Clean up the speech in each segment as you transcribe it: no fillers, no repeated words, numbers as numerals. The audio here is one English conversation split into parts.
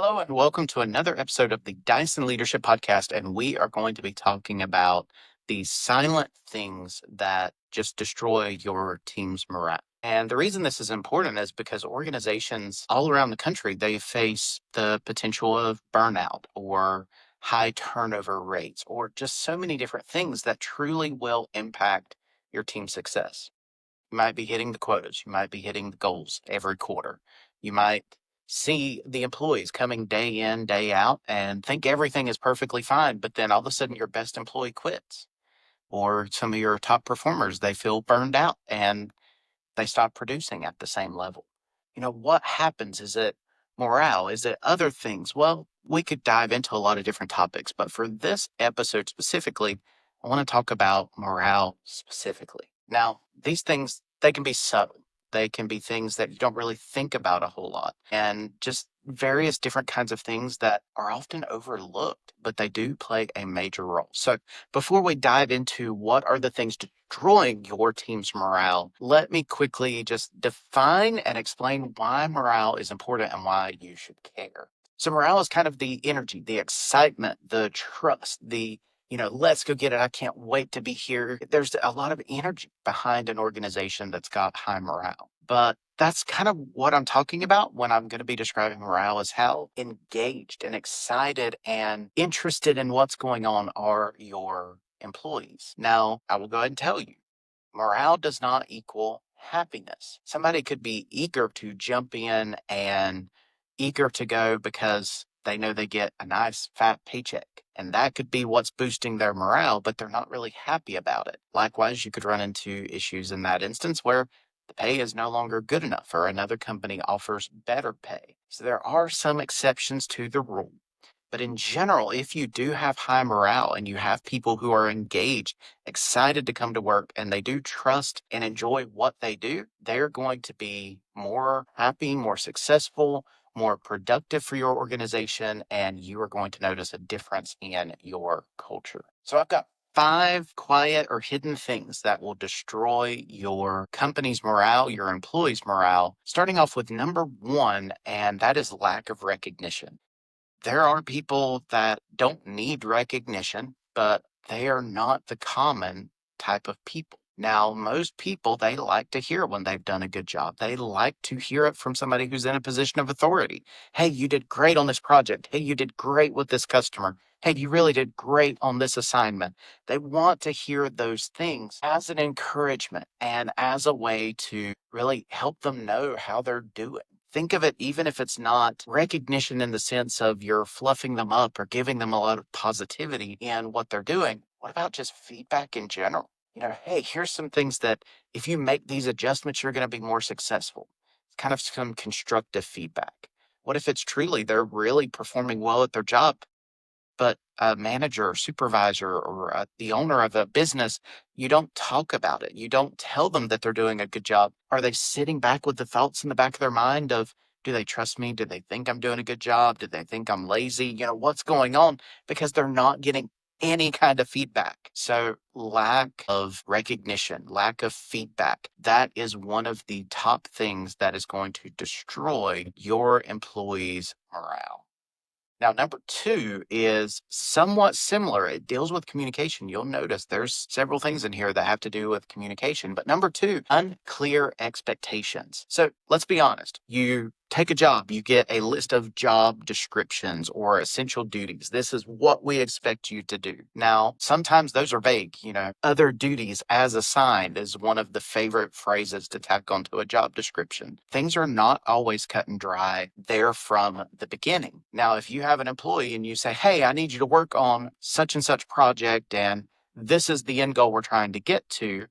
Hello and welcome to another episode of the Dyson Leadership Podcast. And we are going to be talking about the silent things that just destroy your team's morale. And the reason this is important is because organizations all around the country, they face the potential of burnout or high turnover rates, or just so many different things that truly will impact your team's success. You might be hitting the quotas. You might be hitting the goals every quarter. You might see the employees coming day in, day out and think everything is perfectly fine. But then all of a sudden your best employee quits, or some of your top performers, they feel burned out and they stop producing at the same level. What happens? Is it morale? Is it other things? Well, we could dive into a lot of different topics, but for this episode specifically, I want to talk about morale specifically. Now, these things, they can be subtle. They can be things that you don't really think about a whole lot, and just various different kinds of things that are often overlooked, but they do play a major role. So before we dive into what are the things destroying your team's morale, let me quickly just define and explain why morale is important and why you should care. So morale is kind of the energy, the excitement, the trust, let's go get it. I can't wait to be here. There's a lot of energy behind an organization that's got high morale. But that's kind of what I'm talking about when I'm going to be describing morale, is how engaged and excited and interested in what's going on are your employees. Now, I will go ahead and tell you, morale does not equal happiness. Somebody could be eager to jump in and eager to go because they know they get a nice fat paycheck. And that could be what's boosting their morale, but they're not really happy about it. Likewise, you could run into issues in that instance where the pay is no longer good enough or another company offers better pay. So there are some exceptions to the rule. But in general, if you do have high morale and you have people who are engaged, excited to come to work, and they do trust and enjoy what they do, they're going to be more happy, more successful, more productive for your organization, and you are going to notice a difference in your culture. So I've got 5 quiet or hidden things that will destroy your company's morale, your employees' morale, starting off with number 1, and that is lack of recognition. There are people that don't need recognition, but they are not the common type of people. Now, most people, they like to hear when they've done a good job. They like to hear it from somebody who's in a position of authority. Hey, you did great on this project. Hey, you did great with this customer. Hey, you really did great on this assignment. They want to hear those things as an encouragement and as a way to really help them know how they're doing. Think of it, even if it's not recognition in the sense of you're fluffing them up or giving them a lot of positivity in what they're doing. What about just feedback in general? Hey, here's some things that if you make these adjustments, you're going to be more successful. Kind of some constructive feedback. What if it's truly they're really performing well at their job, but a manager or supervisor or the owner of a business, you don't talk about it. You don't tell them that they're doing a good job. Are they sitting back with the thoughts in the back of their mind of, do they trust me? Do they think I'm doing a good job? Do they think I'm lazy? What's going on? Because they're not getting any kind of feedback. So lack of recognition, lack of feedback, that is one of the top things that is going to destroy your employees' morale. Now, number 2 is somewhat similar. It deals with communication. You'll notice there's several things in here that have to do with communication. But number 2, unclear expectations. So let's be honest. You take a job, you get a list of job descriptions or essential duties. This is what we expect you to do. Now, sometimes those are vague. Other duties as assigned is one of the favorite phrases to tack onto a job description. Things are not always cut and dry there from the beginning. Now, if you have an employee and you say, hey, I need you to work on such and such project, and this is the end goal we're trying to get to,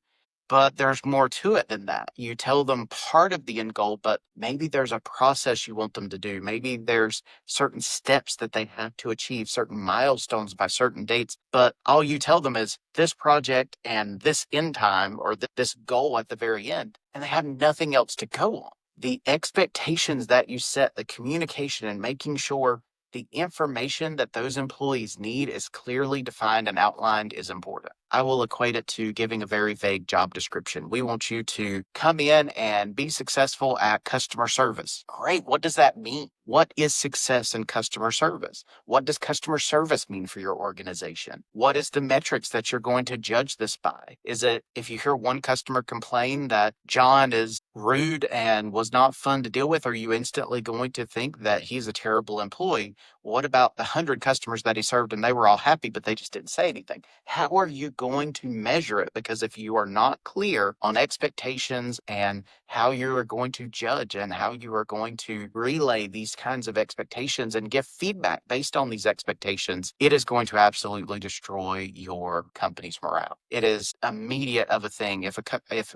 but there's more to it than that. You tell them part of the end goal, but maybe there's a process you want them to do. Maybe there's certain steps that they have to achieve, certain milestones by certain dates. But all you tell them is this project and this end time or this goal at the very end, and they have nothing else to go on. The expectations that you set, the communication, and making sure the information that those employees need is clearly defined and outlined is important. I will equate it to giving a very vague job description. We want you to come in and be successful at customer service. Great. What does that mean? What is success in customer service? What does customer service mean for your organization? What is the metrics that you're going to judge this by? Is it if you hear one customer complain that John is rude and was not fun to deal with, are you instantly going to think that he's a terrible employee? What about the 100 customers that he served and they were all happy, but they just didn't say anything? How are you going to measure it? Because if you are not clear on expectations and how you are going to judge and how you are going to relay these kinds of expectations and give feedback based on these expectations, it is going to absolutely destroy your company's morale. It is immediate of a thing. If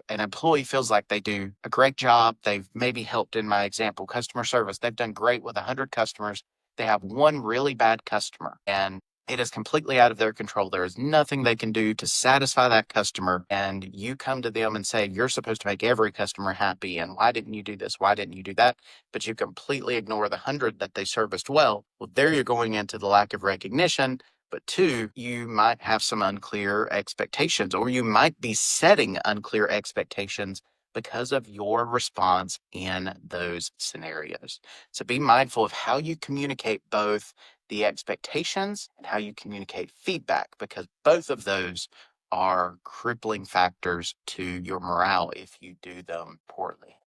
an employee feels like they do a great job, they've maybe helped in my example, customer service, they've done great with 100 customers. They have one really bad customer and it is completely out of their control. There is nothing they can do to satisfy that customer. And you come to them and say, you're supposed to make every customer happy. And why didn't you do this? Why didn't you do that? But you completely ignore the 100 that they serviced well. Well, there you're going into the lack of recognition. But two, you might have some unclear expectations, or you might be setting unclear expectations because of your response in those scenarios. So be mindful of how you communicate both the expectations and how you communicate feedback, because both of those are crippling factors to your morale if you do them poorly.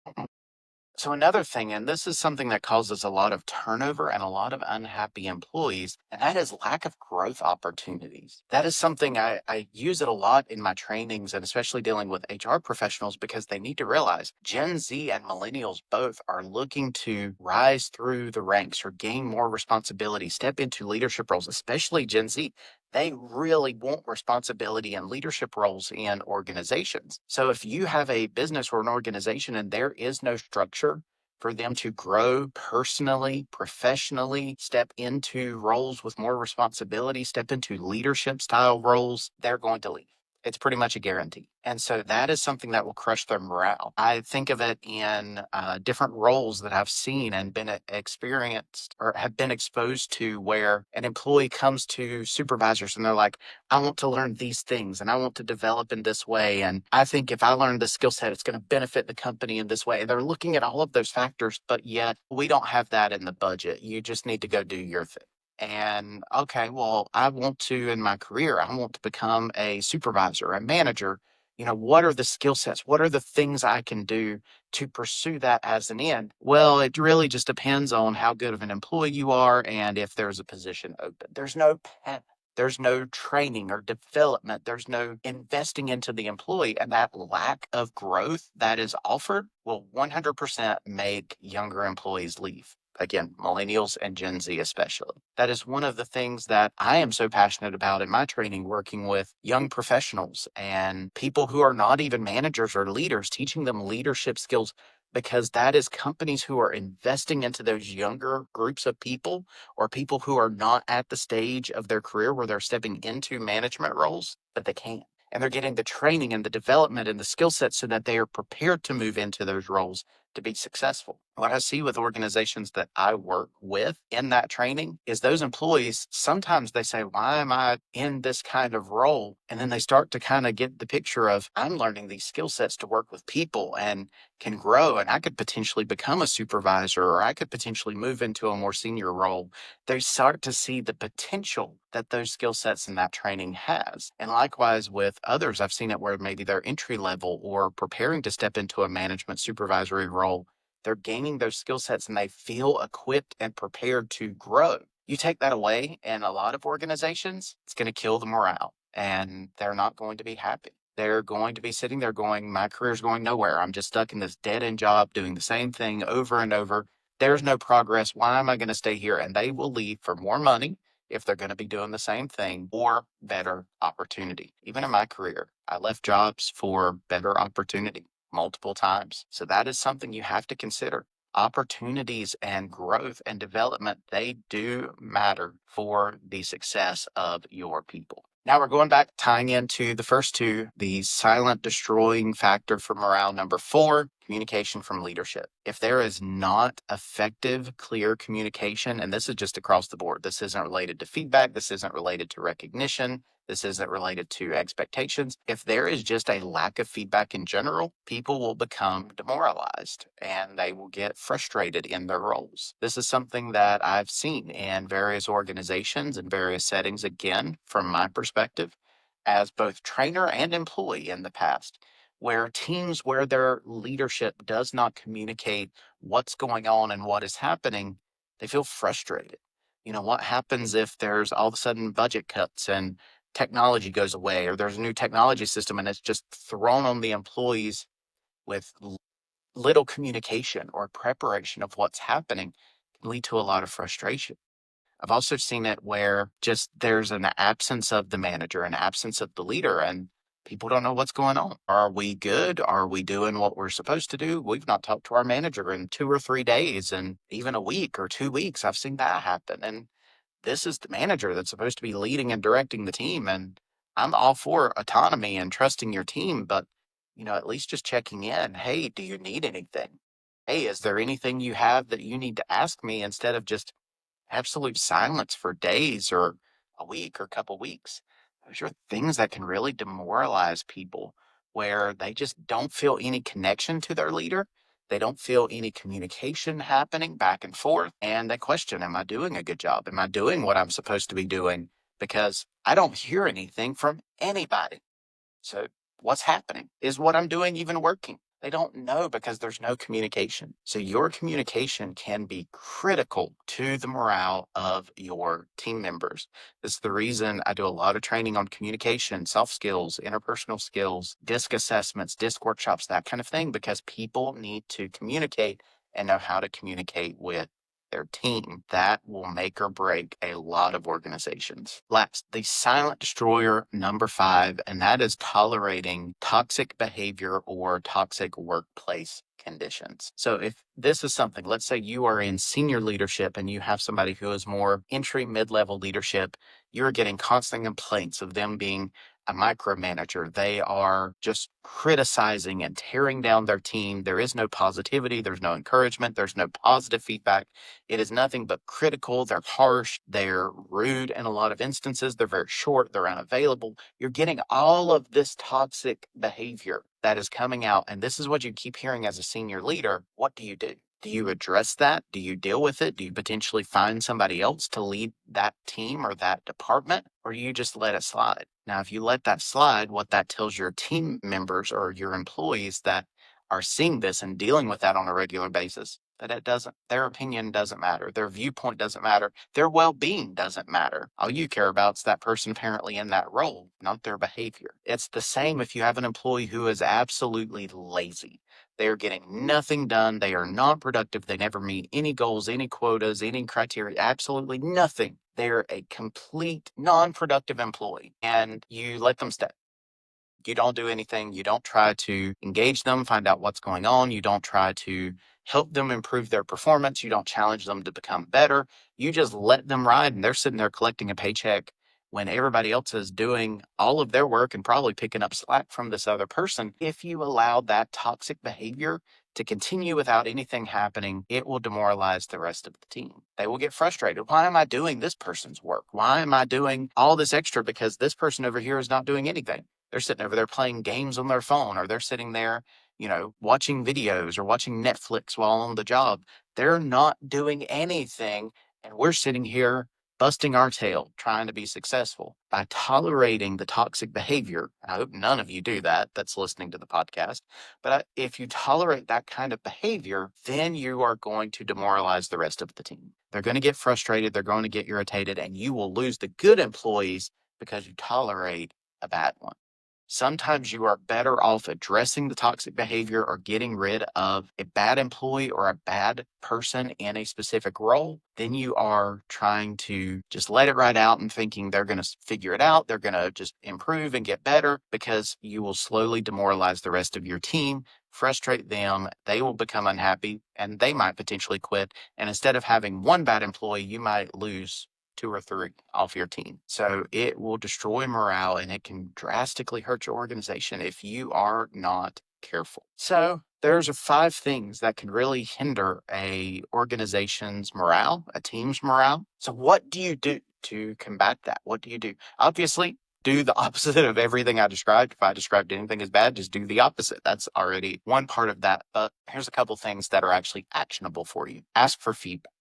So another thing, and this is something that causes a lot of turnover and a lot of unhappy employees, and that is lack of growth opportunities. That is something I use it a lot in my trainings and especially dealing with HR professionals because they need to realize Gen Z and millennials both are looking to rise through the ranks or gain more responsibility, step into leadership roles, especially Gen Z. They really want responsibility and leadership roles in organizations. So if you have a business or an organization and there is no structure for them to grow personally, professionally, step into roles with more responsibility, step into leadership style roles, they're going to leave. It's pretty much a guarantee. And so that is something that will crush their morale. I think of it in different roles that I've seen and been experienced or have been exposed to where an employee comes to supervisors and they're like, I want to learn these things and I want to develop in this way. And I think if I learn this skill set, it's going to benefit the company in this way. And they're looking at all of those factors, but yet we don't have that in the budget. You just need to go do your thing. And okay, well, I want to in my career, I want to become a supervisor, a manager. What are the skill sets? What are the things I can do to pursue that as an end? Well, it really just depends on how good of an employee you are and if there's a position open. There's no path. There's no training or development. There's no investing into the employee. And that lack of growth that is offered will 100% make younger employees leave. Again, millennials and Gen Z especially. That is one of the things that I am so passionate about in my training, working with young professionals and people who are not even managers or leaders, teaching them leadership skills, because that is companies who are investing into those younger groups of people or people who are not at the stage of their career where they're stepping into management roles, but they can. And they're getting the training and the development and the skill sets so that they are prepared to move into those roles to be successful. What I see with organizations that I work with in that training is those employees, sometimes they say, why am I in this kind of role? And then they start to kind of get the picture of, I'm learning these skill sets to work with people and can grow, and I could potentially become a supervisor, or I could potentially move into a more senior role. They start to see the potential that those skill sets and that training has. And likewise with others, I've seen it where maybe they're entry level or preparing to step into a management supervisory role. They're gaining those skill sets and they feel equipped and prepared to grow. You take that away in a lot of organizations, it's going to kill the morale and they're not going to be happy. They're going to be sitting there going, my career's going nowhere. I'm just stuck in this dead end job doing the same thing over and over. There's no progress. Why am I going to stay here? And they will leave for more money if they're going to be doing the same thing or better opportunity. Even in my career, I left jobs for better opportunity multiple times. So that is something you have to consider. Opportunities and growth and development, they do matter for the success of your people. Now we're going back, tying into the first two, the silent destroying factor for morale number 4 communication from leadership. If there is not effective, clear communication, and this is just across the board, this isn't related to feedback, this isn't related to recognition, this isn't related to expectations. If there is just a lack of feedback in general, people will become demoralized and they will get frustrated in their roles. This is something that I've seen in various organizations and various settings, again, from my perspective, as both trainer and employee in the past, where teams where their leadership does not communicate what's going on and what is happening, they feel frustrated. What happens if there's all of a sudden budget cuts and technology goes away, or there's a new technology system and it's just thrown on the employees with little communication or preparation of what's happening, can lead to a lot of frustration. I've also seen it where just there's an absence of the manager, an absence of the leader, and people don't know what's going on. Are we good? Are we doing what we're supposed to do? We've not talked to our manager in 2 or 3 days, and even a week or 2 weeks. I've seen that happen. And this is the manager that's supposed to be leading and directing the team. And I'm all for autonomy and trusting your team, but at least just checking in. Hey, do you need anything? Hey, is there anything you have that you need to ask me, instead of just absolute silence for days or a week or a couple weeks? Those are things that can really demoralize people, where they just don't feel any connection to their leader. They don't feel any communication happening back and forth. And they question, am I doing a good job? Am I doing what I'm supposed to be doing? Because I don't hear anything from anybody. So what's happening? Is what I'm doing even working? They don't know because there's no communication. So your communication can be critical to the morale of your team members. This is the reason I do a lot of training on communication, soft skills, interpersonal skills, disc assessments, disc workshops, that kind of thing, because people need to communicate and know how to communicate with their team. That will make or break a lot of organizations. Last, the silent destroyer, number 5, and that is tolerating toxic behavior or toxic workplace conditions. So if this is something, let's say you are in senior leadership and you have somebody who is more entry, mid-level leadership, you're getting constant complaints of them being a micromanager. They are just criticizing and tearing down their team. There is no positivity. There's no encouragement. There's no positive feedback. It is nothing but critical. They're harsh. They're rude in a lot of instances. They're very short. They're unavailable. You're getting all of this toxic behavior that is coming out. And this is what you keep hearing as a senior leader. What do you do? Do you address that? Do you deal with it? Do you potentially find somebody else to lead that team or that department? Or do you just let it slide? Now, if you let that slide, what that tells your team members or your employees that are seeing this and dealing with that on a regular basis, that their opinion doesn't matter. Their viewpoint doesn't matter. Their well-being doesn't matter. All you care about is that person apparently in that role, not their behavior. It's the same if you have an employee who is absolutely lazy. They are getting nothing done. They are not productive. They never meet any goals, any quotas, any criteria, absolutely nothing. They're a complete non-productive employee, and you let them stay. You don't do anything. You don't try to engage them, find out what's going on. You don't try to help them improve their performance. You don't challenge them to become better. You just let them ride, and they're sitting there collecting a paycheck when everybody else is doing all of their work and probably picking up slack from this other person. If you allow that toxic behavior to continue without anything happening, it will demoralize the rest of the team. They will get frustrated. Why am I doing this person's work? Why am I doing all this extra because this person over here is not doing anything? They're sitting over there playing games on their phone, or they're sitting there, watching videos or watching Netflix while on the job. They're not doing anything. And we're sitting here busting our tail trying to be successful. By tolerating the toxic behavior, I hope none of you do that that's listening to the podcast, but if you tolerate that kind of behavior, then you are going to demoralize the rest of the team. They're going to get frustrated, they're going to get irritated, and you will lose the good employees because you tolerate a bad one. Sometimes you are better off addressing the toxic behavior or getting rid of a bad employee or a bad person in a specific role than you are trying to just let it ride out and thinking they're going to figure it out. They're going to just improve and get better, because you will slowly demoralize the rest of your team, frustrate them. They will become unhappy and they might potentially quit. And instead of having one bad employee, you might lose 2 or 3 off your team. So it will destroy morale and it can drastically hurt your organization if you are not careful. So there's 5 things that can really hinder a organization's morale, a team's morale. So what do you do to combat that? What do you do? Obviously, do the opposite of everything I described. If I described anything as bad, just do the opposite. That's already one part of that. But here's a couple things that are actually actionable for you. Ask for feedback.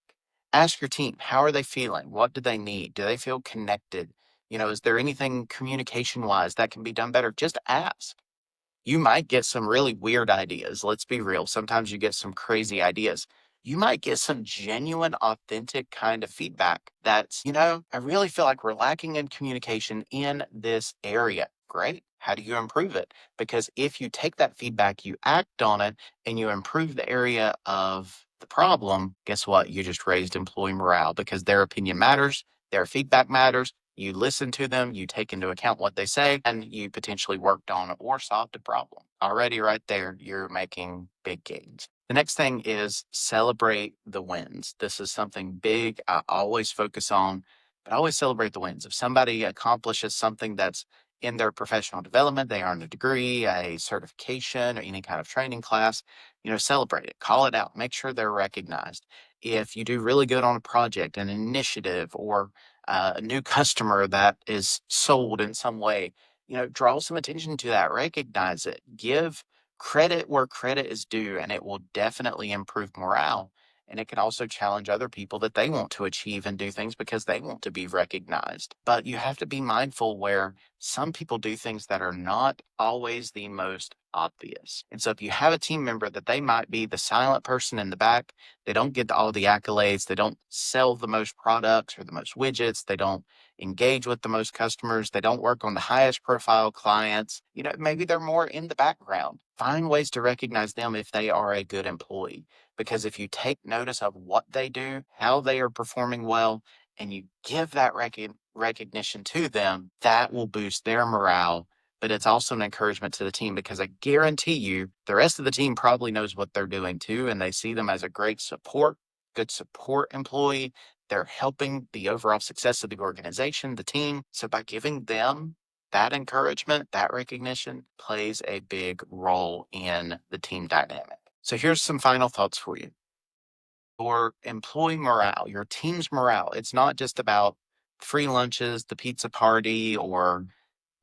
Ask your team, how are they feeling? What do they need? Do they feel connected? Is there anything communication wise that can be done better? Just ask. You might get some really weird ideas. Let's be real. Sometimes you get some crazy ideas. You might get some genuine, authentic kind of feedback that's, I really feel like we're lacking in communication in this area. Great. How do you improve it? Because if you take that feedback, you act on it, and you improve the area of the problem, guess what? You just raised employee morale because their opinion matters, their feedback matters. You listen to them, you take into account what they say, and you potentially worked on or solved a problem. Already right there, you're making big gains. The next thing is celebrate the wins. This is something big I always focus on, but I always celebrate the wins. If somebody accomplishes something that's in their professional development, they earn a degree, a certification, or any kind of training class, celebrate it, call it out, make sure they're recognized. If you do really good on a project, an initiative, or a new customer that is sold in some way, draw some attention to that, recognize it, give credit where credit is due, and it will definitely improve morale. And it can also challenge other people that they want to achieve and do things because they want to be recognized. But you have to be mindful where some people do things that are not always the most obvious. And so if you have a team member that they might be the silent person in the back, they don't get all the accolades, they don't sell the most products or the most widgets, they don't engage with the most customers, they don't work on the highest profile clients, maybe they're more in the background. Find ways to recognize them if they are a good employee. Because if you take notice of what they do, how they are performing well, and you give that recognition to them, that will boost their morale. But it's also an encouragement to the team because I guarantee you the rest of the team probably knows what they're doing too. And they see them as a great good support employee. They're helping the overall success of the organization, the team. So by giving them that encouragement, that recognition plays a big role in the team dynamic. So here's some final thoughts for you. Your employee morale, your team's morale, it's not just about free lunches, the pizza party, or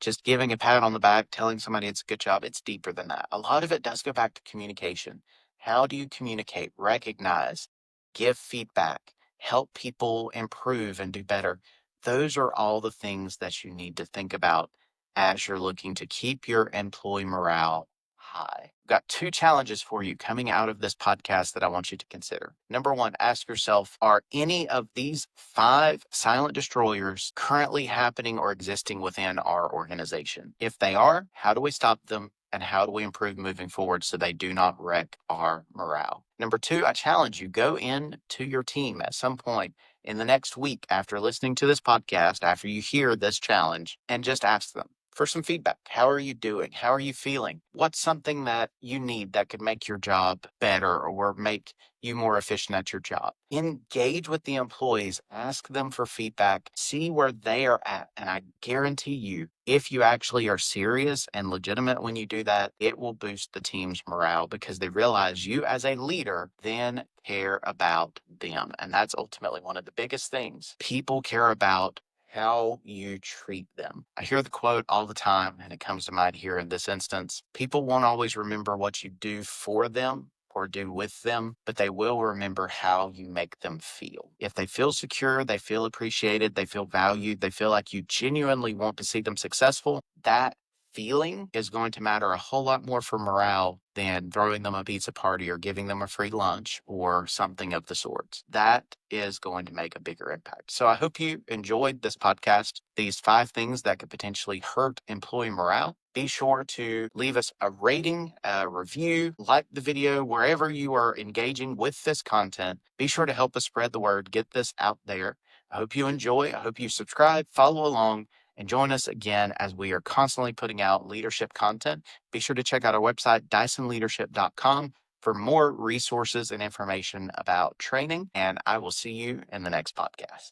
just giving a pat on the back, telling somebody it's a good job. It's deeper than that. A lot of it does go back to communication. How do you communicate, recognize, give feedback, help people improve and do better? Those are all the things that you need to think about as you're looking to keep your employee morale high. I've got 2 challenges for you coming out of this podcast that I want you to consider. Number 1, ask yourself, are any of these 5 silent destroyers currently happening or existing within our organization? If they are, how do we stop them? And how do we improve moving forward so they do not wreck our morale? Number 2, I challenge you, go in to your team at some point in the next week after listening to this podcast, after you hear this challenge, and just ask them for some feedback. How are you doing? How are you feeling? What's something that you need that could make your job better or make you more efficient at your job? Engage with the employees, ask them for feedback, see where they are at. And I guarantee you, if you actually are serious and legitimate when you do that, it will boost the team's morale because they realize you as a leader then care about them. And that's ultimately one of the biggest things. People care about how you treat them. I hear the quote all the time, and it comes to mind here in this instance. People won't always remember what you do for them or do with them, but they will remember how you make them feel. If they feel secure, they feel appreciated, they feel valued, they feel like you genuinely want to see them successful, that feeling is going to matter a whole lot more for morale than throwing them a pizza party or giving them a free lunch or something of the sorts. That is going to make a bigger impact. So I hope you enjoyed this podcast, these 5 things that could potentially hurt employee morale. Be sure to leave us a rating, a review, like the video wherever you are engaging with this content. Be sure to help us spread the word, get this out there. I hope you enjoy. I hope you subscribe, follow along, and join us again as we are constantly putting out leadership content. Be sure to check out our website, dysonleadership.com, for more resources and information about training. And I will see you in the next podcast.